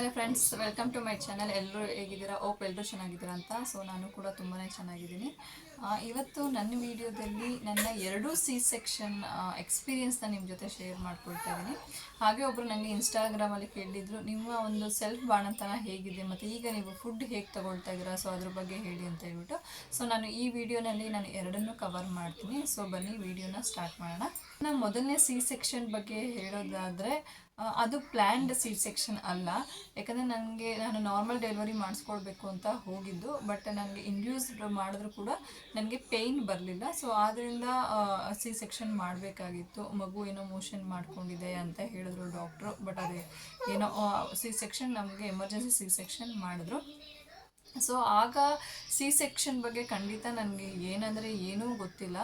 Hello friends, welcome to my channel. ಎಲ್ಲರೂ ಹೇಗಿದ್ದೀರಾ? ಎಲ್ಲರೂ ಚೆನ್ನಾಗಿದ್ದೀರಾ ಅಂತ. ಸೊ ನಾನು ಕೂಡ ತುಂಬಾ ಚೆನ್ನಾಗಿದ್ದೀನಿ. ಇವತ್ತು ನನ್ನ ವಿಡಿಯೋದಲ್ಲಿ ನನ್ನ 2 ಸಿ ಸೆಕ್ಷನ್ ಎಕ್ಸ್ಪೀರಿಯನ್ಸ್ನ ನಿಮ್ಮ ಜೊತೆ ಶೇರ್ ಮಾಡ್ಕೊಳ್ತಾ ಇದ್ದೀನಿ. ಹಾಗೆ ಒಬ್ಬರು ನನಗೆ ಇನ್ಸ್ಟಾಗ್ರಾಮಲ್ಲಿ ಕೇಳಿದ್ರು, ನಿಮ್ಮ ಒಂದು ಸೆಲ್ಫ್ ಬಾಣಂತನ ಹೇಗಿದೆ ಮತ್ತು ಈಗ ನೀವು ಫುಡ್ ಹೇಗೆ ತಗೊಳ್ತಾ ಇದ್ದೀರಾ, ಸೊ ಅದ್ರ ಬಗ್ಗೆ ಹೇಳಿ ಅಂತ ಹೇಳ್ಬಿಟ್ಟು. ಸೊ ನಾನು ಈ ವಿಡಿಯೋನಲ್ಲಿ ನಾನು ಎರಡನ್ನೂ ಕವರ್ ಮಾಡ್ತೀನಿ. ಸೊ ಬನ್ನಿ ವಿಡಿಯೋನ ಸ್ಟಾರ್ಟ್ ಮಾಡೋಣ. ನಾನು ಮೊದಲನೇ ಸಿ ಸೆಕ್ಷನ್ ಬಗ್ಗೆ ಹೇಳೋದಾದರೆ, ಅದು ಪ್ಲ್ಯಾನ್ಡ್ ಸಿ ಸೆಕ್ಷನ್ ಅಲ್ಲ. ಯಾಕಂದರೆ ನಾನು ನಾರ್ಮಲ್ ಡೆಲಿವರಿ ಮಾಡಿಸ್ಕೊಳ್ಬೇಕು ಅಂತ ಹೋಗಿದ್ದು, ಬಟ್ ನನಗೆ ಇಂಡ್ಯೂಸ್ ಮಾಡಿದ್ರು ಕೂಡ ನನಗೆ ಪೇಯ್ನ್ ಬರಲಿಲ್ಲ. ಸೊ ಆದ್ದರಿಂದ ಸಿ ಸೆಕ್ಷನ್ ಮಾಡಬೇಕಾಗಿತ್ತು. ಮಗು ಏನೋ ಮೋಷನ್ ಮಾಡ್ಕೊಂಡಿದೆ ಅಂತ ಹೇಳಿದ್ರು ಡಾಕ್ಟ್ರು. ಬಟ್ ಅದೇ ಏನೋ ಸಿ ಸೆಕ್ಷನ್ ನಮಗೆ ಎಮರ್ಜೆನ್ಸಿ ಸಿ ಸೆಕ್ಷನ್ ಮಾಡಿದ್ರು. ಸೊ ಆಗ ಸಿ ಸೆಕ್ಷನ್ ಬಗ್ಗೆ ಖಂಡಿತ ನನಗೆ ಏನಂದರೆ ಏನೂ ಗೊತ್ತಿಲ್ಲ.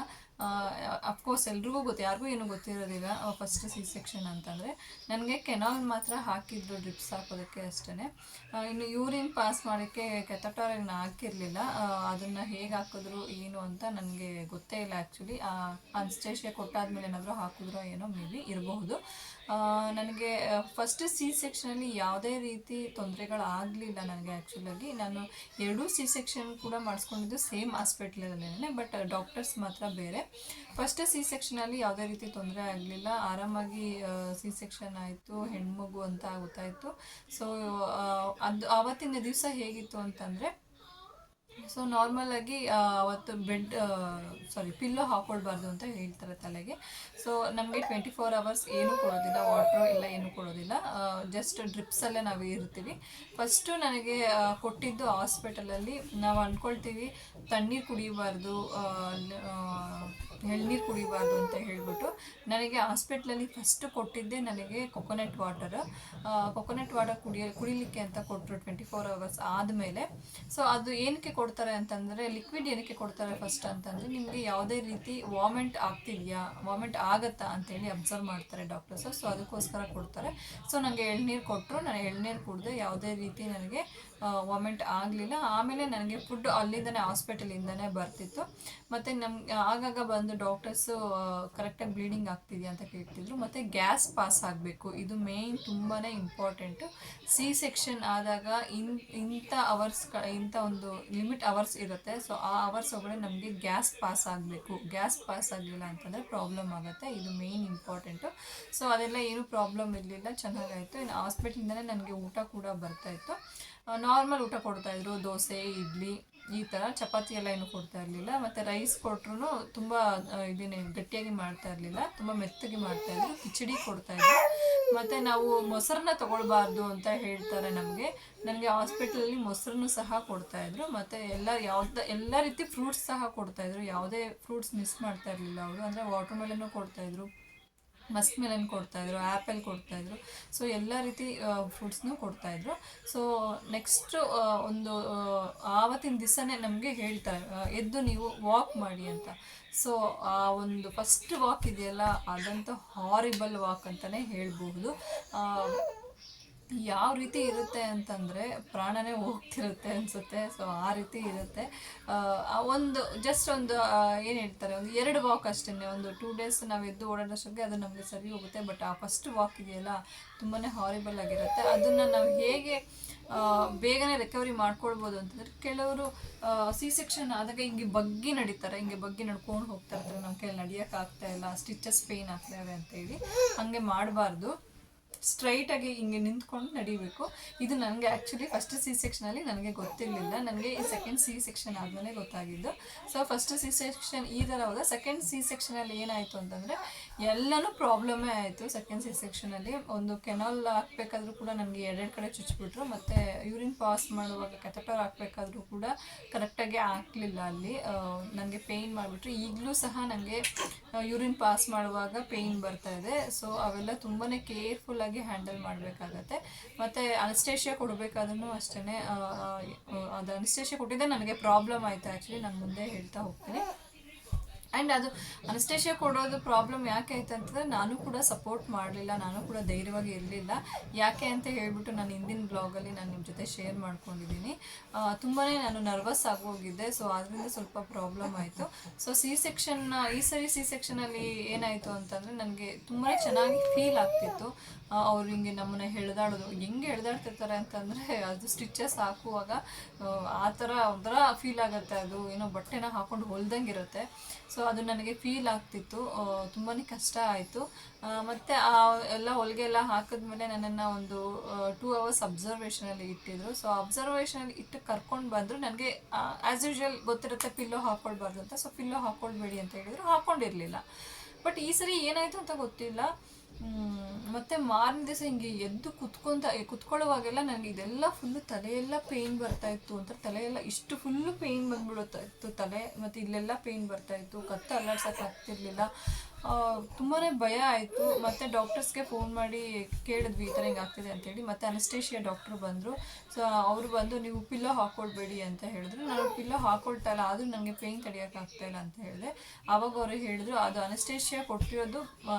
ಅಫ್ಕೋರ್ಸ್ ಎಲ್ರಿಗೂ ಯಾರಿಗೂ ಏನೂ ಗೊತ್ತಿರೋದಿಲ್ಲ ಫಸ್ಟ್ ಸಿ ಸೆಕ್ಷನ್ ಅಂತಂದರೆ. ನನಗೆ ಕೆನಾಲ್ ಮಾತ್ರ ಹಾಕಿದ್ರು, ಡ್ರಿಪ್ಸ್ ಹಾಕೋದಕ್ಕೆ ಅಷ್ಟೇ. ಇನ್ನು ಯೂರಿನ್ ಪಾಸ್ ಮಾಡೋಕ್ಕೆ ಕೆಥಟರ್ ಏನು ಹಾಕಿರಲಿಲ್ಲ. ಅದನ್ನು ಹೇಗೆ ಹಾಕಿದ್ರು ಏನು ಅಂತ ನನಗೆ ಗೊತ್ತೇ ಇಲ್ಲ ಆ್ಯಕ್ಚುಲಿ. ಅನ್ಸ್ಟೇಷಿಯಾ ಕೊಟ್ಟಾದ್ಮೇಲೆ ಏನಾದರೂ ಹಾಕಿದ್ರೋ ಏನೋ ಮೇ ಬಿ ಇರಬಹುದು. ನನಗೆ ಫಸ್ಟ್ ಸಿ ಸೆಕ್ಷನಲ್ಲಿ ಯಾವುದೇ ರೀತಿ ತೊಂದರೆಗಳಾಗಲಿಲ್ಲ ನನಗೆ. ಆ್ಯಕ್ಚುಲಾಗಿ ನಾನು 2 ಸಿ ಸೆಕ್ಷನ್ ಕೂಡ ಮಾಡಿಸ್ಕೊಂಡಿದ್ದು ಸೇಮ್ ಹಾಸ್ಪಿಟ್ಲಲ್ಲೇ, ಬಟ್ ಡಾಕ್ಟರ್ಸ್ ಮಾತ್ರ ಬೇರೆ. ಫಸ್ಟ್ ಸಿ ಸೆಕ್ಷನಲ್ಲಿ ಯಾವುದೇ ರೀತಿ ತೊಂದರೆ ಆಗಲಿಲ್ಲ, ಆರಾಮಾಗಿ ಸಿ ಸೆಕ್ಷನ್ ಆಯಿತು, ಹೆಣ್ಮಗು ಅಂತ ಗೊತ್ತಾಯಿತು. ಸೊ ಆವತ್ತಿನ ದಿವಸ ಹೇಗಿತ್ತು ಅಂತಂದರೆ, ಸೊ ನಾರ್ಮಲಾಗಿ ಅವತ್ತು ಪಿಲ್ಲೋ ಹಾಕ್ಕೊಳ್ಬಾರ್ದು ಅಂತ ಹೇಳ್ತಾರೆ ತಲೆಗೆ. ಸೊ ನಮಗೆ 24 hours ಏನೂ ಕೊಡೋದಿಲ್ಲ, ವಾಟ್ರು ಎಲ್ಲ ಏನೂ ಕೊಡೋದಿಲ್ಲ, ಜಸ್ಟ್ ಡ್ರಿಪ್ಸಲ್ಲೇ ನಾವು ಇರ್ತೀವಿ. ಫಸ್ಟು ನನಗೆ ಕೊಟ್ಟಿದ್ದು ಹಾಸ್ಪಿಟಲಲ್ಲಿ ನಾವು ಅಂದ್ಕೊಳ್ತೀವಿ ತಣ್ಣೀರು ಕುಡಿಯಬಾರ್ದು, ಎಳ್ನೀರು ಕುಡಿಬಾರ್ದು ಅಂತ ಹೇಳಿಬಿಟ್ಟು. ನನಗೆ ಹಾಸ್ಪಿಟ್ಲಲ್ಲಿ ಫಸ್ಟ್ ಕೊಟ್ಟಿದ್ದೆ ನನಗೆ ಕೊಕೊನಟ್ ವಾಟರ್ ಕುಡಿಲಿಕ್ಕೆ ಅಂತ ಕೊಟ್ಟರು 24 hours ಆದಮೇಲೆ. ಸೊ ಅದು ಏನಕ್ಕೆ ಕೊಡ್ತಾರೆ ಅಂತಂದರೆ, ಲಿಕ್ವಿಡ್ ಏನಕ್ಕೆ ಕೊಡ್ತಾರೆ ಫಸ್ಟ್ ಅಂತಂದರೆ, ನಿಮಗೆ ಯಾವುದೇ ರೀತಿ ವಾಮಿಟ್ ಆಗ್ತಿದೆಯಾ, ವಾಮಿಟ್ ಆಗುತ್ತಾ ಅಂತೇಳಿ ಅಬ್ಸರ್ವ್ ಮಾಡ್ತಾರೆ ಡಾಕ್ಟರ್ಸು. ಸೊ ಅದಕ್ಕೋಸ್ಕರ ಕೊಡ್ತಾರೆ. ಸೊ ನನಗೆ ಎಳ್ನೀರು ಕೊಟ್ಟರು, ನಾನು ಎಳ್ನೀರು ಕುಡಿದೆ, ಯಾವುದೇ ರೀತಿ ನನಗೆ ವಾಮಿಟ್ ಆಗಲಿಲ್ಲ. ಆಮೇಲೆ ನನಗೆ ಫುಡ್ ಅಲ್ಲಿಂದನೇ ಹಾಸ್ಪಿಟಲಿಂದನೇ ಬರ್ತಿತ್ತು. ಮತ್ತು ಆಗಾಗ ಬಂದು ಡಾಕ್ಟರ್ಸು ಕರೆಕ್ಟಾಗಿ ಬ್ಲೀಡಿಂಗ್ ಆಗ್ತಿದೆಯಾ ಅಂತ ಕೇಳ್ತಿದ್ರು. ಮತ್ತು ಗ್ಯಾಸ್ ಪಾಸ್ ಆಗಬೇಕು, ಇದು ಮೇಯ್ನ್ ತುಂಬಾ ಇಂಪಾರ್ಟೆಂಟು. ಸಿ ಸೆಕ್ಷನ್ ಆದಾಗ ಇಂಥ ಒಂದು ಲಿಮಿಟ್ ಅವರ್ಸ್ ಇರುತ್ತೆ. ಸೊ ಆ ಅವರ್ಸ್ ಒಳಗಡೆ ನಮಗೆ ಗ್ಯಾಸ್ ಪಾಸ್ ಆಗಬೇಕು. ಗ್ಯಾಸ್ ಪಾಸ್ ಆಗಲಿಲ್ಲ ಅಂತಂದರೆ ಪ್ರಾಬ್ಲಮ್ ಆಗುತ್ತೆ, ಇದು ಮೇಯ್ನ್ ಇಂಪಾರ್ಟೆಂಟು. ಸೊ ಅದೆಲ್ಲ ಏನೂ ಪ್ರಾಬ್ಲಮ್ ಇರಲಿಲ್ಲ, ಚೆನ್ನಾಗಾಯಿತು. ಇನ್ನು ಹಾಸ್ಪಿಟ್ಲಿಂದನೇ ನನಗೆ ಊಟ ಕೂಡ ಬರ್ತಾಯಿತ್ತು. ನಾರ್ಮಲ್ ಊಟ ಕೊಡ್ತಾಯಿದ್ರು, ದೋಸೆ, ಇಡ್ಲಿ ಈ ಥರ. ಚಪಾತಿ ಎಲ್ಲ ಏನೂ ಕೊಡ್ತಾ ಇರಲಿಲ್ಲ. ಮತ್ತು ರೈಸ್ ಕೊಟ್ಟರು ತುಂಬ ಗಟ್ಟಿಯಾಗಿ ಮಾಡ್ತಾ ಇರಲಿಲ್ಲ, ತುಂಬ ಮೆತ್ತಗೆ ಮಾಡ್ತಾಯಿದ್ರು. ಕಿಚಡಿ ಕೊಡ್ತಾಯಿದ್ರು. ಮತ್ತು ನಾವು ಮೊಸರನ್ನ ತೊಗೊಳ್ಬಾರ್ದು ಅಂತ ಹೇಳ್ತಾರೆ ನನಗೆ ಹಾಸ್ಪಿಟ್ಲಲ್ಲಿ ಮೊಸರನ್ನು ಸಹ ಕೊಡ್ತಾಯಿದ್ರು. ಮತ್ತು ಎಲ್ಲ ರೀತಿ ಫ್ರೂಟ್ಸ್ ಸಹ ಕೊಡ್ತಾಯಿದ್ರು, ಯಾವುದೇ ಫ್ರೂಟ್ಸ್ ಮಿಸ್ ಮಾಡ್ತಾ ಇರಲಿಲ್ಲ ಅವರು. ಅಂದರೆ ವಾಟರ್ ಮೆಲನ್ನು ಕೊಡ್ತಾಯಿದ್ರು, ಮಸ್ಕ್ ಮೆಲನ್ ಕೊಡ್ತಾಯಿದ್ರು, ಆ್ಯಪಲ್ ಕೊಡ್ತಾಯಿದ್ರು. ಸೊ ಎಲ್ಲ ರೀತಿ ಫ್ರೂಟ್ಸ್ನೂ ಕೊಡ್ತಾಯಿದ್ರು. ಸೊ ನೆಕ್ಸ್ಟು ಆವತ್ತಿನ ದಿವಸನೇ ನಮಗೆ ಹೇಳ್ತಾರೆ, ಎದ್ದು ನೀವು ವಾಕ್ ಮಾಡಿ ಅಂತ. ಸೊ ಆ ಒಂದು ಫಸ್ಟ್ ವಾಕ್ ಇದೆಯಲ್ಲ, ಅದಂತೂ ಹಾರಿಬಲ್ ವಾಕ್ ಅಂತಲೇ ಹೇಳ್ಬಹುದು. ಯಾವ ರೀತಿ ಇರುತ್ತೆ ಅಂತಂದರೆ ಪ್ರಾಣನೇ ಹೋಗ್ತಿರುತ್ತೆ ಅನಿಸುತ್ತೆ. ಸೊ ಆ ರೀತಿ ಇರುತ್ತೆ. ಜಸ್ಟ್ ಏನು ಹೇಳ್ತಾರೆ, 2 ವಾಕ್ ಅಷ್ಟೇ. 2 days ನಾವು ಎದ್ದು ಓಡಾಡೋಷ್ಟೊತ್ತಿಗೆ ಅದು ನಮಗೆ ಸರಿ ಹೋಗುತ್ತೆ. ಬಟ್ ಆ ಫಸ್ಟ್ ವಾಕ್ ಇದೆಯಲ್ಲ, ತುಂಬಾ ಹಾರಿಬಲ್ ಆಗಿರುತ್ತೆ. ಅದನ್ನು ನಾವು ಹೇಗೆ ಬೇಗನೆ ರಿಕವರಿ ಮಾಡ್ಕೊಳ್ಬೋದು ಅಂತಂದರೆ, ಕೆಲವರು ಸಿ ಸೆಕ್ಷನ್ ಆದಾಗ ಹಿಂಗೆ ಬಗ್ಗಿ ನಡೀತಾರೆ, ಹಿಂಗೆ ಬಗ್ಗಿ ನಡ್ಕೊಂಡು ಹೋಗ್ತಾ ಇರ್ತಾರೆ, ನಮ್ಮ ಕೈಯಲ್ಲಿ ನಡೆಯೋಕ್ಕಾಗ್ತಾ ಇಲ್ಲ, ಸ್ಟಿಚಸ್ ಪೇಯ್ನ್ ಆಗ್ತಾಯಿವೆ ಅಂತೇಳಿ. ಹಾಗೆ ಮಾಡಬಾರ್ದು, ಸ್ಟ್ರೈಟಾಗಿ ಹಿಂಗೆ ನಿಂತ್ಕೊಂಡು ನಡಿಬೇಕು. ಇದು ನನಗೆ ಆ್ಯಕ್ಚುಲಿ ಫಸ್ಟ್ ಸಿ ಸೆಕ್ಷನಲ್ಲಿ ನನಗೆ ಗೊತ್ತಿರಲಿಲ್ಲ. ನನಗೆ ಈ ಸೆಕೆಂಡ್ ಸಿ ಸೆಕ್ಷನ್ ಆದಮೇಲೆ ಗೊತ್ತಾಗಿದ್ದು. ಸೊ ಫಸ್ಟ್ ಸಿ ಸೆಕ್ಷನ್ ಈ ಥರ ಹೋದ. ಸೆಕೆಂಡ್ ಸಿ ಸೆಕ್ಷನಲ್ಲಿ ಏನಾಯಿತು ಅಂತಂದರೆ, ಎಲ್ಲನೂ ಪ್ರಾಬ್ಲಮ್ಮೇ ಆಯಿತು. ಸೆಕೆಂಡ್ ಸಿ ಸೆಕ್ಷನಲ್ಲಿ ಕೆನಾಲ್ ಹಾಕಬೇಕಾದ್ರೂ ಕೂಡ ನನಗೆ 2 ಕಡೆ ಚುಚ್ಚಿಬಿಟ್ರು. ಮತ್ತು ಯೂರಿನ್ ಪಾಸ್ ಮಾಡುವಾಗ ಕೆಥಟರ್ ಹಾಕಬೇಕಾದ್ರೂ ಕೂಡ ಕರೆಕ್ಟಾಗಿ ಹಾಕಲಿಲ್ಲ. ಅಲ್ಲಿ ನನಗೆ ಪೇಯ್ನ್ ಮಾಡಿಬಿಟ್ರು. ಈಗಲೂ ಸಹ ನನಗೆ ಯೂರಿನ್ ಪಾಸ್ ಮಾಡುವಾಗ ಪೇಯ್ನ್ ಬರ್ತಾಯಿದೆ. ಸೊ ಅವೆಲ್ಲ ತುಂಬಾ ಕೇರ್ಫುಲ್ಲಾಗಿ ಹ್ಯಾಂಡಲ್ ಮಾಡಬೇಕಾಗತ್ತೆ. ಮತ್ತು ಅನಸ್ಟೇಷಿಯಾ ಕೊಡಬೇಕಾದ್ರೂ ಅಷ್ಟೇ. ಅದು ಅನಸ್ಟೇಷಿಯಾ ಕೊಟ್ಟಿದ್ದೆ ನನಗೆ ಪ್ರಾಬ್ಲಮ್ ಆಯಿತು ಆ್ಯಕ್ಚುಲಿ, ನಾನು ಮುಂದೆ ಹೇಳ್ತಾ ಹೋಗ್ತೀನಿ. ಆ್ಯಂಡ್ ಅದು ಅನಸ್ಟೇಷಿಯಾ ಕೊಡೋದು ಪ್ರಾಬ್ಲಮ್ ಯಾಕೆ ಆಯ್ತು ಅಂತಂದರೆ, ನಾನು ಕೂಡ ಸಪೋರ್ಟ್ ಮಾಡಲಿಲ್ಲ, ನಾನು ಕೂಡ ಧೈರ್ಯವಾಗಿ ಇರಲಿಲ್ಲ. ಯಾಕೆ ಅಂತ ಹೇಳ್ಬಿಟ್ಟು ನಾನು ಹಿಂದಿನ ಬ್ಲಾಗಲ್ಲಿ ನಾನು ನಿಮ್ಮ ಜೊತೆ ಶೇರ್ ಮಾಡ್ಕೊಂಡಿದ್ದೀನಿ. ತುಂಬಾ ನಾನು ನರ್ವಸ್ ಆಗೋಗಿದ್ದೆ. ಸೊ ಅದರಿಂದ ಸ್ವಲ್ಪ ಪ್ರಾಬ್ಲಮ್ ಆಯಿತು. ಸೊ ಈ ಸರಿ ಸಿ ಸೆಕ್ಷನಲ್ಲಿ ಏನಾಯಿತು ಅಂತಂದರೆ, ನನಗೆ ತುಂಬಾ ಚೆನ್ನಾಗಿ ಫೀಲ್ ಆಗ್ತಿತ್ತು. ಅವ್ರು ಹಿಂಗೆ ನಮ್ಮನ್ನ ಎಳೆದಾಡೋದು. ಹೆಂಗೆ ಎಳೆದಾಡ್ತಿರ್ತಾರೆ ಅಂತಂದರೆ ಅದು ಸ್ಟಿಚಸ್ ಹಾಕುವಾಗ ಆ ಥರ ಒಂಥರ ಫೀಲ್ ಆಗುತ್ತೆ. ಅದು ಏನೋ ಬಟ್ಟೆನ ಹಾಕೊಂಡು ಹೊಲ್ದಂಗೆ ಇರುತ್ತೆ. ಸೊ ಅದು ನನಗೆ ಫೀಲ್ ಆಗ್ತಿತ್ತು, ತುಂಬಾ ಕಷ್ಟ ಆಯಿತು. ಮತ್ತು ಎಲ್ಲ ಹೊಲಿಗೆ ಎಲ್ಲ ಹಾಕಿದ್ಮೇಲೆ ನನ್ನನ್ನು ಒಂದು 2 hours ಅಬ್ಸರ್ವೇಷನಲ್ಲಿ ಇಟ್ಟಿದ್ರು. ಸೊ ಅಬ್ಸರ್ವೇಷನಲ್ಲಿ ಇಟ್ಟು ಕರ್ಕೊಂಡು ಬಂದರು. ನನಗೆ ಆ್ಯಸ್ ಯೂಶ್ವಲ್ ಗೊತ್ತಿರುತ್ತೆ ಪಿಲ್ಲೋ ಹಾಕ್ಕೊಳ್ಬಾರ್ದು ಅಂತ. ಸೊ ಪಿಲ್ಲೋ ಹಾಕ್ಕೊಳ್ಬೇಡಿ ಅಂತ ಹೇಳಿದರು, ಹಾಕ್ಕೊಂಡಿರಲಿಲ್ಲ. ಬಟ್ ಈ ಸರಿ ಏನಾಯಿತು ಅಂತ ಗೊತ್ತಿಲ್ಲ. ಮತ್ತು ಮಾರನೇ ದಿವಸ ಹಿಂಗೆ ಎದ್ದು ಕುತ್ಕೊಳ್ಳುವಾಗೆಲ್ಲ ನನಗೆ ಇದೆಲ್ಲ ಫುಲ್ಲು ತಲೆಯೆಲ್ಲ ಪೇಯ್ನ್ ಬರ್ತಾಯಿತ್ತು. ಅಂತ ತಲೆಯೆಲ್ಲ ಇಷ್ಟು ಫುಲ್ಲು ಪೇಯ್ನ್ ಬಂದ್ಬಿಡುತ್ತಾ ಇತ್ತು ತಲೆ, ಮತ್ತು ಇಲ್ಲೆಲ್ಲ ಪೇಯ್ನ್ ಬರ್ತಾಯಿತ್ತು. ಕತ್ತು ಅಲ್ಲಾಡ್ಸೋಕೆ ಆಗ್ತಿರ್ಲಿಲ್ಲ. ತುಂಬಾ ಭಯ ಆಯಿತು. ಮತ್ತು ಡಾಕ್ಟರ್ಸ್ಗೆ ಫೋನ್ ಮಾಡಿ ಕೇಳಿದ್ವಿ ಈ ಥರ ಹಿಂಗೆ ಆಗ್ತಿದೆ ಅಂತೇಳಿ. ಮತ್ತು ಅನಸ್ಟೇಷಿಯಾ ಡಾಕ್ಟ್ರು ಬಂದರು. ಸೊ ಅವರು ಬಂದು ನೀವು ಪಿಲ್ಲೋ ಹಾಕ್ಕೊಳ್ಬೇಡಿ ಅಂತ ಹೇಳಿದ್ರು. ನಾನು ಪಿಲ್ಲೋ ಹಾಕ್ಕೊಳ್ತಾ ಇಲ್ಲ, ಆದರೂ ನನಗೆ ಪೇಯ್ನ್ ತಡೆಯೋಕ್ಕಾಗ್ತಾಯಿಲ್ಲ ಅಂತ ಹೇಳಿದೆ. ಆವಾಗ ಅವರು ಹೇಳಿದ್ರು ಅದು ಅನಸ್ಟೇಷಿಯಾ ಕೊಟ್ಟಿರೋದು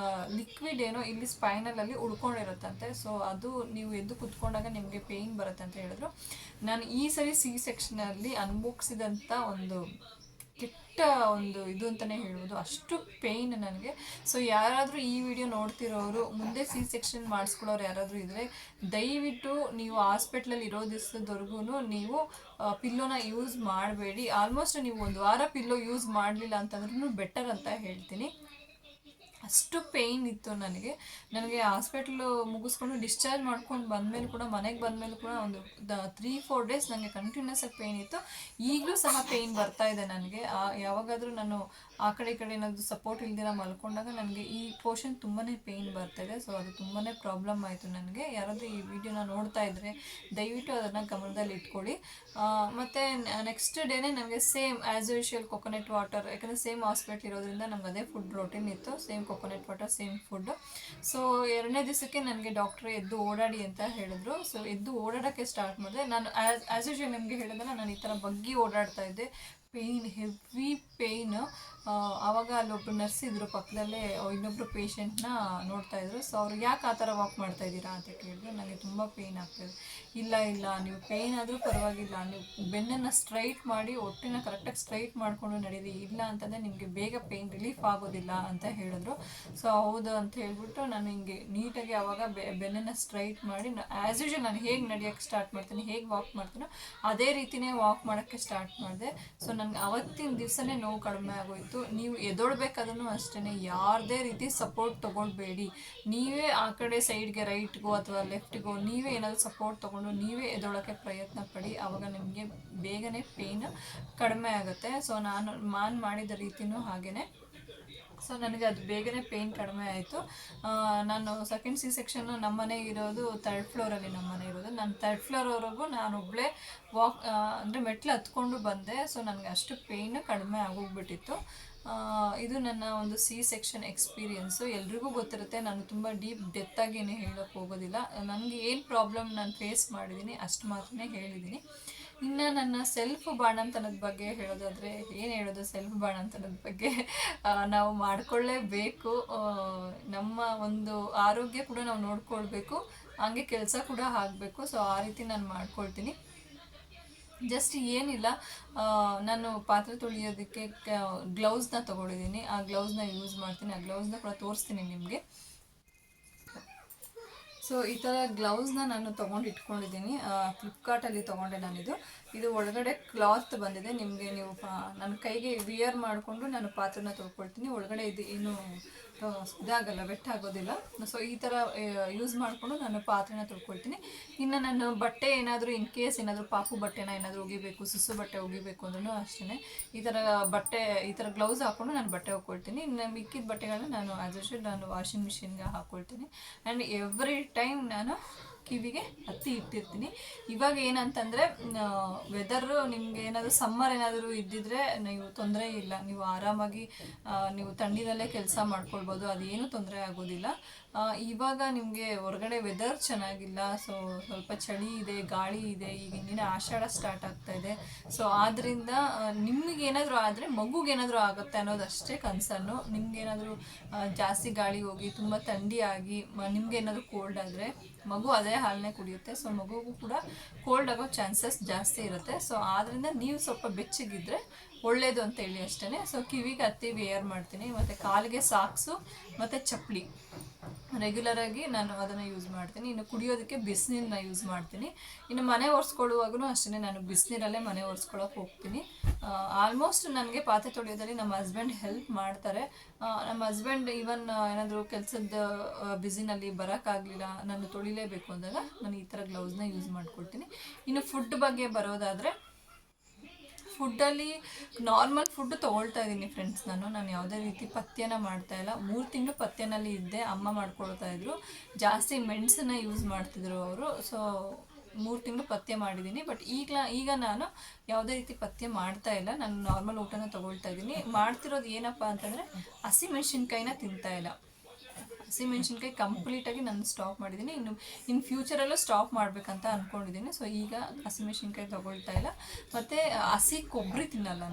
ಲಿಕ್ವಿಡ್ ಏನೋ ಇಲ್ಲಿ ಸ್ಪೈನಲಲ್ಲಿ ಉಳ್ಕೊಂಡಿರುತ್ತಂತೆ. ಸೊ ಅದು ನೀವು ಎದ್ದು ಕುತ್ಕೊಂಡಾಗ ನಿಮಗೆ ಪೇಯ್ನ್ ಬರುತ್ತೆ ಅಂತ ಹೇಳಿದ್ರು. ನಾನು ಈ ಸರಿ C-ಸೆಕ್ಷನಲ್ಲಿ ಅನುಭವಿಸಿದಂಥ ಒಂದು ಕೆಟ್ಟ ಒಂದು ಇದು ಅಂತಲೇ ಹೇಳ್ಬೋದು, ಅಷ್ಟು ಪೇಯ್ನ್ ನನಗೆ. ಸೊ ಯಾರಾದರೂ ಈ ವಿಡಿಯೋ ನೋಡ್ತಿರೋರು ಮುಂದೆ C-ಸೆಕ್ಷನ್ ಮಾಡಿಸ್ಕೊಳ್ಳೋರು ಯಾರಾದರೂ ಇದ್ದರೆ ದಯವಿಟ್ಟು ನೀವು ಹಾಸ್ಪಿಟ್ಲಲ್ಲಿ ಇರೋ ದಿವಸದವರೆಗೂ ನೀವು ಪಿಲ್ಲೋನ ಯೂಸ್ ಮಾಡಬೇಡಿ. ಆಲ್ಮೋಸ್ಟ್ ನೀವು 1 ವಾರ ಪಿಲ್ಲೋ ಯೂಸ್ ಮಾಡಲಿಲ್ಲ ಅಂತಂದ್ರೂ ಬೆಟರ್ ಅಂತ ಹೇಳ್ತೀನಿ. ಅಷ್ಟು ಪೇಯ್ನ್ ಇತ್ತು ನನಗೆ ಹಾಸ್ಪಿಟ್ಲು ಮುಗಿಸ್ಕೊಂಡು ಡಿಸ್ಚಾರ್ಜ್ ಮಾಡ್ಕೊಂಡು ಬಂದಮೇಲೆ ಕೂಡ, ಮನೆಗೆ ಬಂದಮೇಲೆ ಕೂಡ ಒಂದು 3-4 days ನನಗೆ ಕಂಟಿನ್ಯೂಸ್ ಆಗಿ ಪೇಯ್ನ್ ಇತ್ತು. ಈಗಲೂ ಸಹ ಪೇಯ್ನ್ ಬರ್ತಾ ಇದೆ ನನಗೆ. ಯಾವಾಗಾದರೂ ನಾನು ಆ ಕಡೆ ಈ ಕಡೆ ಏನಾದರೂ ಸಪೋರ್ಟ್ ಇಲ್ದಿರ ಮಲ್ಕೊಂಡಾಗ ನನಗೆ ಈ ಪೋರ್ಷನ್ ತುಂಬಾ ಪೇಯ್ನ್ ಬರ್ತಾಯಿದೆ. ಸೊ ಅದು ತುಂಬಾ ಪ್ರಾಬ್ಲಮ್ ಆಯಿತು ನನಗೆ. ಯಾರಾದರೂ ಈ ವಿಡಿಯೋನ ನೋಡ್ತಾ ಇದ್ದರೆ ದಯವಿಟ್ಟು ಅದನ್ನು ಗಮನದಲ್ಲಿ ಇಟ್ಕೊಳ್ಳಿ. ಮತ್ತು ನೆಕ್ಸ್ಟ್ ಡೇನೇ ನನಗೆ same as usual coconut water, ಯಾಕಂದರೆ ಸೇಮ್ ಹಾಸ್ಪಿಟ್ಲ್ ಇರೋದ್ರಿಂದ ನಮ್ಗೆ ಅದೇ ಫುಡ್ ರೋಟೀನ್ ಇತ್ತು, same coconut water same food. So 2ನೇ ದಿವಸಕ್ಕೆ ನನಗೆ ಡಾಕ್ಟ್ರು ಎದ್ದು ಓಡಾಡಿ ಅಂತ ಹೇಳಿದ್ರು. ಸೊ ಎದ್ದು ಓಡಾಡೋಕ್ಕೆ ಸ್ಟಾರ್ಟ್ ಮಾಡಿದೆ. ನಾನು ಆ್ಯಸ್ ಯೂಶ್ವಲ್ ನಿಮಗೆ ಹೇಳಿದ್ರೆ ನಾನು ಈ ಥರ ಬಗ್ಗಿ ಓಡಾಡ್ತಾ ಇದ್ದೆ. Pain, heavy pain. ಆವಾಗ ಅಲ್ಲೊಬ್ಬರು ನರ್ಸ್ ಇದ್ದರು ಪಕ್ಕದಲ್ಲೇ, ಇನ್ನೊಬ್ಬರು ಪೇಷಂಟ್ನ ನೋಡ್ತಾಯಿದ್ರು. ಸೊ ಅವ್ರು ಯಾಕೆ ಆ ಥರ ವಾಕ್ ಮಾಡ್ತಾಯಿದ್ದೀರಾ ಅಂತ ಕೇಳಿದ್ರು. ನನಗೆ ತುಂಬ ಪೇಯ್ನ್ ಆಗ್ತಾಯಿದೆ. ಇಲ್ಲ ನೀವು ಪೇಯ್ನ್ ಆದರೂ ಪರವಾಗಿಲ್ಲ, ನೀವು ಬೆನ್ನನ್ನು ಸ್ಟ್ರೈಟ್ ಮಾಡಿ ಹೊಟ್ಟೆನ ಕರೆಕ್ಟಾಗಿ ಸ್ಟ್ರೈಟ್ ಮಾಡಿಕೊಂಡು ನಡೀರಿ, ಇಲ್ಲ ಅಂತಂದರೆ ನಿಮಗೆ ಬೇಗ ಪೇಯ್ನ್ ರಿಲೀಫ್ ಆಗೋದಿಲ್ಲ ಅಂತ ಹೇಳಿದ್ರು. ಸೊ ಹೌದು ಅಂತ ಹೇಳ್ಬಿಟ್ಟು ನಾನು ಹಿಂಗೆ ನೀಟಾಗಿ ಆವಾಗ ಬೆನ್ನನ್ನು ಸ್ಟ್ರೈಟ್ ಮಾಡಿ ಆ್ಯಸ್ ಯೂಶ್ವಲ್ ನಾನು ಹೇಗೆ ನಡೆಯೋಕ್ಕೆ ಸ್ಟಾರ್ಟ್ ಮಾಡ್ತೀನಿ, ಹೇಗೆ ವಾಕ್ ಮಾಡ್ತೀನೋ ಅದೇ ರೀತಿಯೇ ವಾಕ್ ಮಾಡೋಕ್ಕೆ ಸ್ಟಾರ್ಟ್ ಮಾಡಿದೆ. ಸೊ ನನಗೆ ಅವತ್ತಿನ ದಿವಸನೇ ನೋವು ಕಡಿಮೆ ಆಗೋಯಿತು. ನೀವು ಎದೊಳ್ಬೇಕಾದ್ರೂ ಅಷ್ಟೇ ಯಾರದೇ ರೀತಿ ಸಪೋರ್ಟ್ ತೊಗೊಳ್ಬೇಡಿ. ನೀವೇ ಆ ಕಡೆ ಸೈಡ್ಗೆ ರೈಟ್ಗೋ ಅಥವಾ ಲೆಫ್ಟ್ಗೋ ನೀವೇ ಏನಾದರೂ ಸಪೋರ್ಟ್ ತೊಗೊಂಡು ನೀವೇ ಎದೊಳಕ್ಕೆ ಪ್ರಯತ್ನ ಪಡಿ. ಆವಾಗ ನಿಮಗೆ ಬೇಗನೆ ಪೇಯ್ನ್ ಕಡಿಮೆ ಆಗುತ್ತೆ. ಸೊ ನಾನು ಮಾಡಿದ ರೀತಿಯೂ ಹಾಗೆಯೇ. ಸೊ ನನಗೆ ಅದು ಬೇಗನೆ ಪೇಯ್ನ್ ಕಡಿಮೆ ಆಯಿತು. ನಾನು ಸೆಕೆಂಡ್ C-ಸೆಕ್ಷನ್ನು ನಮ್ಮ ಮನೆ ಇರೋದು 3rd ಫ್ಲೋರಲ್ಲಿ ನಮ್ಮ ಮನೆ ಇರೋದು. ನಾನು 3rd ಫ್ಲೋರ್ವರೆಗೂ ನಾನೊಬ್ಬಳೇ ಅಂದರೆ ಮೆಟ್ಲು ಹತ್ಕೊಂಡು ಬಂದೆ. ಸೊ ನನಗೆ ಅಷ್ಟು ಪೇಯ್ನ್ ಕಡಿಮೆ ಆಗೋಗ್ಬಿಟ್ಟಿತ್ತು. ಇದು ನನ್ನ ಒಂದು C-ಸೆಕ್ಷನ್ ಎಕ್ಸ್ಪೀರಿಯೆನ್ಸು. ಎಲ್ರಿಗೂ ಗೊತ್ತಿರುತ್ತೆ, ನಾನು ತುಂಬ ಡೆಪ್ತಾಗಿ ಏನು ಹೇಳೋಕ್ಕೆ ಹೋಗೋದಿಲ್ಲ. ನನಗೆ ಏನು ಪ್ರಾಬ್ಲಮ್ ನಾನು ಫೇಸ್ ಮಾಡಿದ್ದೀನಿ ಅಷ್ಟು ಮಾತ್ರ ಹೇಳಿದ್ದೀನಿ. ಇನ್ನು ನನ್ನ ಸೆಲ್ಫ್ ಬಾಣಂತನದ ಬಗ್ಗೆ ಹೇಳೋದಾದರೆ ಏನು ಹೇಳೋದು, ಸೆಲ್ಫ್ ಬಾಣಂತನದ ಬಗ್ಗೆ ನಾವು ಮಾಡಿಕೊಳ್ಳೇಬೇಕು. ನಮ್ಮ ಒಂದು ಆರೋಗ್ಯ ಕೂಡ ನಾವು ನೋಡ್ಕೊಳ್ಬೇಕು, ಹಂಗೆ ಕೆಲಸ ಕೂಡ ಆಗಬೇಕು. ಸೊ ಆ ರೀತಿ ನಾನು ಮಾಡ್ಕೊಳ್ತೀನಿ. ಜಸ್ಟ್ ಏನಿಲ್ಲ, ನಾನು ಪಾತ್ರೆ ತೊಳೆಯೋದಕ್ಕೆ ಗ್ಲೌಸ್ನ ತೊಗೊಂಡಿದ್ದೀನಿ. ಆ ಗ್ಲೌಸ್ನ ಯೂಸ್ ಮಾಡ್ತೀನಿ. ಆ ಗ್ಲೌಸ್ನ ಕೂಡ ತೋರಿಸ್ತೀನಿ ನಿಮಗೆ. ಸೊ ಈ ಥರ ಗ್ಲೌಸ್ನ ನಾನು ತೊಗೊಂಡು ಇಟ್ಕೊಂಡಿದ್ದೀನಿ. ಫ್ಲಿಪ್ಕಾರ್ಟಲ್ಲಿ ತೊಗೊಂಡೆ ನಾನಿದು. ಇದು ಒಳಗಡೆ ಕ್ಲಾತ್ ಬಂದಿದೆ. ನೀವು ನನ್ನ ಕೈಗೆ ವಿಯರ್ ಮಾಡಿಕೊಂಡು ನಾನು ಪಾತ್ರೆನ ತೊಳ್ಕೊಳ್ತೀನಿ. ಒಳಗಡೆ ಇದು ಏನು ಇದಾಗಲ್ಲ, ಆಗೋದಿಲ್ಲ. ಸೊ ಈ ಥರ ಯೂಸ್ ಮಾಡಿಕೊಂಡು ನಾನು ಪಾತ್ರೆನ ತೊಳ್ಕೊಳ್ತೀನಿ. ಇನ್ನು ನಾನು ಬಟ್ಟೆ ಏನಾದರೂ ಇನ್ ಕೇಸ್ ಏನಾದರೂ ಪಾಪು ಬಟ್ಟೆನ ಏನಾದರೂ ಒಗಿಬೇಕು, ಸುಸು ಬಟ್ಟೆ ಒಗಿಬೇಕು ಅಂದ್ರೂ ಅಷ್ಟೇ ಈ ಥರ ಗ್ಲೌಸ್ ಹಾಕ್ಕೊಂಡು ನಾನು ಬಟ್ಟೆ ಒಗ್ಕೊಳ್ತೀನಿ. ಇನ್ನು ಮಿಕ್ಕಿದ ಬಟ್ಟೆಗಳನ್ನ ನಾನು ಆ್ಯಸ್ ಯೂಶ್ವಲ್ ನಾನು ವಾಷಿಂಗ್ ಮಿಷಿನ್ಗೆ ಹಾಕ್ಕೊಳ್ತೀನಿ. ಆ್ಯಂಡ್ ಎವ್ರಿ ಟೈಮ್ ನಾನು ಕಿವಿಗೆ ಹತ್ತಿ ಇಟ್ಟಿರ್ತೀನಿ. ಇವಾಗ ಏನಂತಂದರೆ ವೆದರು ನಿಮಗೆ ಏನಾದರೂ ಸಮ್ಮರ್ ಏನಾದರೂ ಇದ್ದಿದ್ರೆ ನೀವು ತೊಂದರೆ ಇಲ್ಲ, ನೀವು ಆರಾಮಾಗಿ ನೀವು ತಣ್ಣೀರಲ್ಲೇ ಕೆಲಸ ಮಾಡ್ಕೊಳ್ಬೋದು, ಅದೇನು ತೊಂದರೆ ಆಗೋದಿಲ್ಲ. ಇವಾಗ ನಿಮಗೆ ಹೊರಗಡೆ ವೆದರ್ ಚೆನ್ನಾಗಿಲ್ಲ. ಸೊ ಸ್ವಲ್ಪ ಚಳಿ ಇದೆ, ಗಾಳಿ ಇದೆ. ಈಗ ಇನ್ನೇನು ಆಷಾಢ ಸ್ಟಾರ್ಟ್ ಆಗ್ತಾ ಇದೆ. ಸೊ ಆದ್ದರಿಂದ ನಿಮಗೇನಾದರೂ ಆದರೆ ಮಗುಗೇನಾದರೂ ಆಗುತ್ತೆ ಅನ್ನೋದಷ್ಟೇ ಕನ್ಸರ್ನು. ನಿಮಗೇನಾದರೂ ಜಾಸ್ತಿ ಗಾಳಿ ಹೋಗಿ ತುಂಬ ಥಂಡಿ ಆಗಿ ನಿಮಗೇನಾದರೂ ಕೋಲ್ಡ್ ಆದರೆ ಮಗು ಅದೇ ಹಾಲನ್ನೇ ಕುಡಿಯುತ್ತೆ. ಸೊ ಮಗುಗೂ ಕೂಡ ಕೋಲ್ಡ್ ಆಗೋ ಚಾನ್ಸಸ್ ಜಾಸ್ತಿ ಇರುತ್ತೆ. ಸೊ ಆದ್ದರಿಂದ ನೀವು ಸ್ವಲ್ಪ ಬೆಚ್ಚಗಿದ್ರೆ ಒಳ್ಳೆಯದು ಅಂತೇಳಿ ಅಷ್ಟೇ. ಸೊ ಕಿವಿಗೆ ಹತ್ತಿ ವೇರ್ ಮಾಡ್ತೀನಿ. ಮತ್ತು ಕಾಲಿಗೆ ಸಾಕ್ಸು ಮತ್ತು ಚಪ್ಪಲಿ ರೆಗ್ಯುಲರಾಗಿ ನಾನು ಅದನ್ನು ಯೂಸ್ ಮಾಡ್ತೀನಿ. ಇನ್ನು ಕುಡಿಯೋದಕ್ಕೆ ಬಿಸಿನೀರನ್ನ ಯೂಸ್ ಮಾಡ್ತೀನಿ. ಇನ್ನು ಮನೆ ಒರೆಸ್ಕೊಳ್ಳುವಾಗೂ ಅಷ್ಟೇ, ನಾನು ಬಿಸಿನೀರಲ್ಲೇ ಮನೆ ಒರೆಸ್ಕೊಳ್ಳೋಕೆ ಹೋಗ್ತೀನಿ. ಆಲ್ಮೋಸ್ಟ್ ನನಗೆ ಪಾತ್ರೆ ತೊಳೆಯೋದ್ರಲ್ಲಿ ನಮ್ಮ ಹಸ್ಬೆಂಡ್ ಹೆಲ್ಪ್ ಮಾಡ್ತಾರೆ. ನಮ್ಮ ಹಸ್ಬೆಂಡ್ ಈವನ್ ಏನಾದರೂ ಕೆಲಸದ ಬ್ಯುಸಿನಲ್ಲಿ ಬರೋಕ್ಕಾಗಲಿಲ್ಲ, ನಾನು ತೊಳಿಲೇಬೇಕು ಅಂದಾಗ ನಾನು ಈ ಥರ ಗ್ಲೌಸ್ನ ಯೂಸ್ ಮಾಡ್ಕೊಳ್ತೀನಿ. ಇನ್ನು ಫುಡ್ ಬಗ್ಗೆ ಬರೋದಾದರೆ, ಫುಡ್ಡಲ್ಲಿ ನಾರ್ಮಲ್ ಫುಡ್ ತೊಗೊಳ್ತಾ ಇದ್ದೀನಿ ಫ್ರೆಂಡ್ಸ್. ನಾನು ಯಾವುದೇ ರೀತಿ ಪಥ್ಯನ ಮಾಡ್ತಾ ಇಲ್ಲ. 3 ತಿಂಗಳು ಪಥ್ಯನಲ್ಲಿ ಇದ್ದೆ, ಅಮ್ಮ ಮಾಡ್ಕೊಳ್ತಾ ಇದ್ರು. ಜಾಸ್ತಿ ಮೆಣಸನ್ನ ಯೂಸ್ ಮಾಡ್ತಿದ್ರು ಅವರು. ಸೊ 3 ತಿಂಗಳು ಪಥ್ಯ ಮಾಡಿದ್ದೀನಿ. ಬಟ್ ಈಗ ನಾನು ಯಾವುದೇ ರೀತಿ ಪಥ್ಯ ಮಾಡ್ತಾ ಇಲ್ಲ. ನಾನು ನಾರ್ಮಲ್ ಊಟನ ತೊಗೊಳ್ತಾ ಇದ್ದೀನಿ. ಮಾಡ್ತಿರೋದು ಏನಪ್ಪ ಅಂತಂದರೆ, ಹಸಿಮೆಣ್ಸಿನ್ಕಾಯಿನ ತಿಂತಾ ಇಲ್ಲ. ಹಸಿಮೆಣ್ಸಿನ್ಕಾಯಿ ಕಂಪ್ಲೀಟಾಗಿ ನಾನು ಸ್ಟಾಪ್ ಮಾಡಿದ್ದೀನಿ. ಇನ್ನು ಫ್ಯೂಚರಲ್ಲೂ ಸ್ಟಾಪ್ ಮಾಡಬೇಕಂತ ಅಂದ್ಕೊಂಡಿದ್ದೀನಿ. ಸೊ ಈಗ ಹಸಿಮೆಣ್ಸಿನ್ಕಾಯಿ ತೊಗೊಳ್ತಾ ಇಲ್ಲ. ಮತ್ತು ಹಸಿ ಕೊಬ್ಬರಿ ತಿನ್ನಲ್ಲ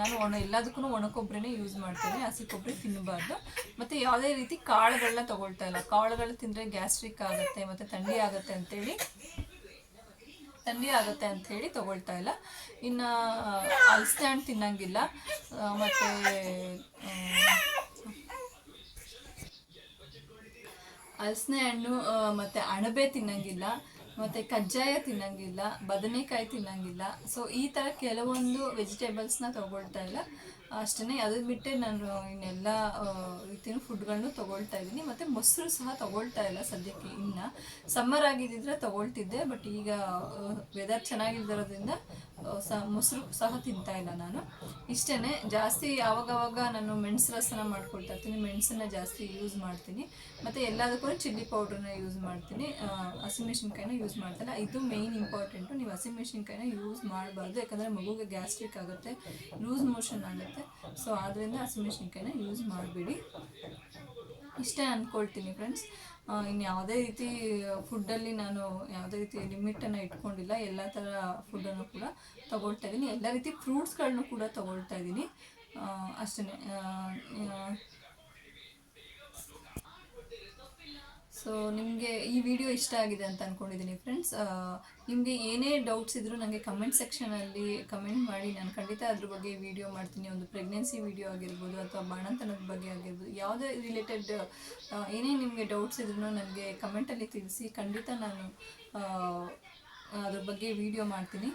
ನಾನು ಎಲ್ಲದಕ್ಕೂ ಒಣ ಕೊಬ್ಬರಿನೇ ಯೂಸ್ ಮಾಡ್ತೀನಿ. ಹಸಿ ಕೊಬ್ಬರಿ ತಿನ್ನಬಾರ್ದು. ಮತ್ತು ಯಾವುದೇ ರೀತಿ ಕಾಳುಗಳನ್ನ ತೊಗೊಳ್ತಾ ಇಲ್ಲ. ಕಾಳುಗಳು ತಿಂದರೆ ಗ್ಯಾಸ್ಟ್ರಿಕ್ ಆಗುತ್ತೆ ಮತ್ತು ಥಂಡಿ ಆಗುತ್ತೆ ಅಂಥೇಳಿ ತೊಗೊಳ್ತಾ ಇಲ್ಲ. ಇನ್ನು ಹಲಸಿನ ಹಣ್ಣು ತಿನ್ನಂಗಿಲ್ಲ. ಮತ್ತು ಹಲಸಿನ ಹಣ್ಣು ಮತ್ತು ಅಣಬೆ ತಿನ್ನಂಗಿಲ್ಲ, ಮತ್ತು ಕಜ್ಜಾಯ ತಿನ್ನಂಗಿಲ್ಲ, ಬದನೆಕಾಯಿ ತಿನ್ನಂಗಿಲ್ಲ. ಸೊ ಈ ಥರ ಕೆಲವೊಂದು ವೆಜಿಟೇಬಲ್ಸ್ನ ತೊಗೊಳ್ತಾ ಇಲ್ಲ ಅಷ್ಟೇ. ಅದು ಬಿಟ್ಟರೆ ನಾನು ಇನ್ನೆಲ್ಲ ರೀತಿಯ ಫುಡ್ಗಳನ್ನೂ ತೊಗೊಳ್ತಾ ಇದ್ದೀನಿ. ಮತ್ತು ಮೊಸರು ಸಹ ತೊಗೊಳ್ತಾ ಇಲ್ಲ ಸದ್ಯಕ್ಕೆ. ಇನ್ನು ಸಮ್ಮರ್ ಆಗಿದ್ದಿದ್ರೆ ತೊಗೊಳ್ತಿದ್ದೆ. ಬಟ್ ಈಗ ವೆದರ್ ಚೆನ್ನಾಗಿಲ್ದಿರೋದ್ರಿಂದ ಮೊಸರು ಸಹ ತಿಂತಾ ಇಲ್ಲ ನಾನು. ಇಷ್ಟೇ. ಜಾಸ್ತಿ ಆವಾಗವಾಗ ನಾನು ಮೆಣಸು ರಸನ ಮಾಡ್ಕೊಳ್ತಾ ಇರ್ತೀನಿ. ಮೆಣಸನ್ನ ಜಾಸ್ತಿ ಯೂಸ್ ಮಾಡ್ತೀನಿ. ಮತ್ತು ಎಲ್ಲದಕ್ಕೂ ಚಿಲ್ಲಿ ಪೌಡ್ರನ್ನ ಯೂಸ್ ಮಾಡ್ತೀನಿ. ಹಸಿಮೆಣ್ಸಿನ್ಕಾಯಿನ ಯೂಸ್ ಮಾಡ್ತಾಯಿಲ್ಲ. ಇದು ಮೇಯ್ನ್ ಇಂಪಾರ್ಟೆಂಟು. ನೀವು ಹಸಿಮೆಣ್ಸಿನ್ಕಾಯಿನ ಯೂಸ್ ಮಾಡಬಾರ್ದು. ಯಾಕಂದರೆ ಮಗುಗೆ ಗ್ಯಾಸ್ಟ್ರಿಕ್ ಆಗುತ್ತೆ, ಲೂಸ್ ಮೋಷನ್ ಆಗುತ್ತೆ. ಸೊ ಆದ್ದರಿಂದ ಹಸಿಮೆಣ್ಸಿನ್ಕಾಯಿನ ಯೂಸ್ ಮಾಡಬೇಡಿ. ಇಷ್ಟೇ ಅಂದ್ಕೊಳ್ತೀನಿ ಫ್ರೆಂಡ್ಸ್. ಇನ್ನು ಯಾವುದೇ ರೀತಿ ಫುಡ್ಡಲ್ಲಿ ನಾನು ಯಾವುದೇ ರೀತಿ ಲಿಮಿಟನ್ನು ಇಟ್ಕೊಂಡಿಲ್ಲ. ಎಲ್ಲ ಥರ ಫುಡ್ಡನ್ನು ಕೂಡ ತೊಗೊಳ್ತಾ ಇದ್ದೀನಿ. ಎಲ್ಲ ರೀತಿ ಫ್ರೂಟ್ಸ್ಗಳನ್ನೂ ಕೂಡ ತೊಗೊಳ್ತಾ ಇದ್ದೀನಿ ಅಷ್ಟೇ. ಸೊ ನಿಮಗೆ ಈ ವಿಡಿಯೋ ಇಷ್ಟ ಆಗಿದೆ ಅಂತ ಅಂದ್ಕೊಂಡಿದ್ದೀನಿ ಫ್ರೆಂಡ್ಸ್. ನಿಮಗೆ ಏನೇ ಡೌಟ್ಸ್ ಇದ್ದರೂ ನನಗೆ ಕಮೆಂಟ್ ಸೆಕ್ಷನಲ್ಲಿ ಕಮೆಂಟ್ ಮಾಡಿ. ನಾನು ಖಂಡಿತ ಅದ್ರ ಬಗ್ಗೆ ವಿಡಿಯೋ ಮಾಡ್ತೀನಿ. ಒಂದು ಪ್ರೆಗ್ನೆನ್ಸಿ ವಿಡಿಯೋ ಆಗಿರ್ಬೋದು ಅಥವಾ ಬಾಣಂತನದ ಬಗ್ಗೆ ಆಗಿರ್ಬೋದು, ಯಾವುದೇ ರಿಲೇಟೆಡ್ ಏನೇ ನಿಮಗೆ ಡೌಟ್ಸ್ ಇದ್ರೂ ನನಗೆ ಕಮೆಂಟಲ್ಲಿ ತಿಳಿಸಿ. ಖಂಡಿತ ನಾನು ಅದ್ರ ಬಗ್ಗೆ ವಿಡಿಯೋ ಮಾಡ್ತೀನಿ.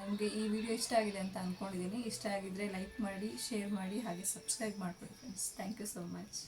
ನಿಮಗೆ ಈ ವಿಡಿಯೋ ಇಷ್ಟ ಆಗಿದೆ ಅಂತ ಅಂದ್ಕೊಂಡಿದ್ದೀನಿ. ಇಷ್ಟ ಆಗಿದ್ದರೆ ಲೈಕ್ ಮಾಡಿ, ಶೇರ್ ಮಾಡಿ, ಹಾಗೆ ಸಬ್ಸ್ಕ್ರೈಬ್ ಮಾಡ್ಕೊಳ್ಳಿ friends. Thank you so much.